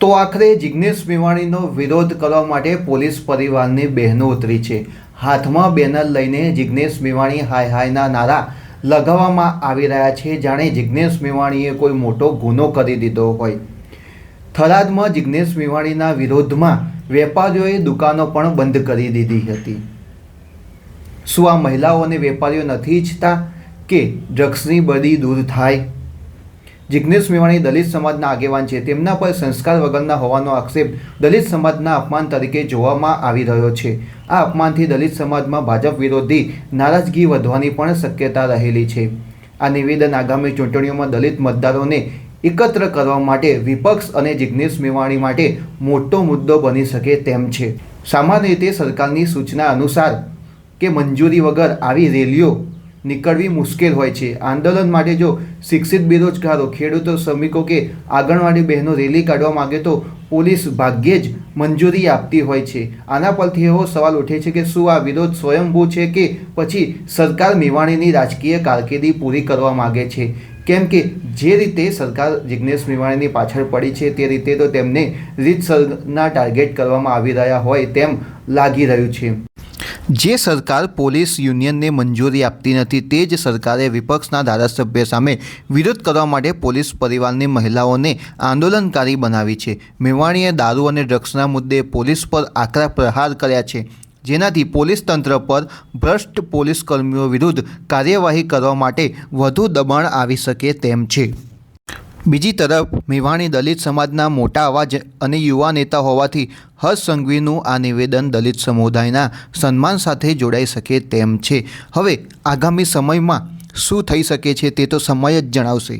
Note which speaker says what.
Speaker 1: તો આખરે જિગ્નેશ મેવાણીનો વિરોધ કરવા માટે પોલીસ પરિવારની બહેનો ઉતરી છે। હાથમાં બેનર લઈને જિગ્નેશ મેવાણી હાય હાયના નારા લગાવવામાં આવી રહ્યા છે, જાણે જિગ્નેશ મેવાણીએ કોઈ મોટો ગુનો કરી દીધો હોય। થરાદમાં જિગ્નેશ મેવાણીના વિરોધમાં વેપારીઓએ દુકાનો પણ બંધ કરી દીધી હતી। શું આ મહિલાઓ અને વેપારીઓ નથી ઈચ્છતા કે ડ્રગ્સની બદી દૂર થાય? જિગ્નેશ મેવાણી દલિત સમાજના આગેવાન છે, તેમના પર સંસ્કાર વગરના હોવાનો આક્ષેપ દલિત સમાજના અપમાન તરીકે જોવામાં આવી રહ્યો છે। આ અપમાનથી દલિત સમાજમાં ભાજપ વિરોધી નારાજગી વધવાની પણ શક્યતા રહેલી છે। આ નિવેદન આગામી ચૂંટણીઓમાં દલિત મતદારોને એકત્ર કરવા માટે વિપક્ષ અને જિગ્નેશ મેવાણી માટે મોટો મુદ્દો બની શકે તેમ છે। સામાન્ય રીતે સરકારની સૂચના અનુસાર કે મંજૂરી વગર આવી રેલીઓ નીકળવી મુશ્કેલ હોય છે। આંદોલન માટે જો શિક્ષિત બેરોજગારો, ખેડૂતો, શ્રમિકો કે આંગણવાડી બહેનો રેલી કાઢવા માગે તો પોલીસ ભાગ્યે જ મંજૂરી આપતી હોય છે। આના પરથી એવો સવાલ ઉઠે છે કે શું આ વિરોધ સ્વયંભૂ છે કે પછી સરકાર મેવાણીની રાજકીય કારકિર્દી પૂરી કરવા માગે છે? કેમ કે જે રીતે સરકાર જિગ્નેશ મેવાણીની પાછળ પડી છે તે રીતે તો તેમને રીતસરના ટાર્ગેટ કરવામાં આવી રહ્યા હોય તેમ લાગી રહ્યું છે। જે સરકાર પોલીસ યુનિયનને મંજૂરી આપતી નથી તે જ સરકારે વિપક્ષના ધારાસભ્ય સામે વિરોધ કરવા માટે પોલીસ પરિવારની મહિલાઓને આંદોલનકારી બનાવી છે। મેવાણીએ દારૂ અને ડ્રગ્સના મુદ્દે પોલીસ પર આકરા પ્રહાર કર્યા છે, જેનાથી પોલીસ તંત્ર પર ભ્રષ્ટ પોલીસ કર્મીઓ વિરુદ્ધ કાર્યવાહી કરવા માટે વધુ દબાણ આવી શકે તેમ છે। બીજી તરફ મેવાણી દલિત સમાજના મોટા અવાજ અને યુવા નેતા હોવાથી હર્ષ સંઘવીનું આ નિવેદન દલિત સમુદાયના સન્માન સાથે જોડાઈ શકે તેમ છે। હવે આગામી સમયમાં શું થઈ શકે છે તે તો સમય જ જણાવશે।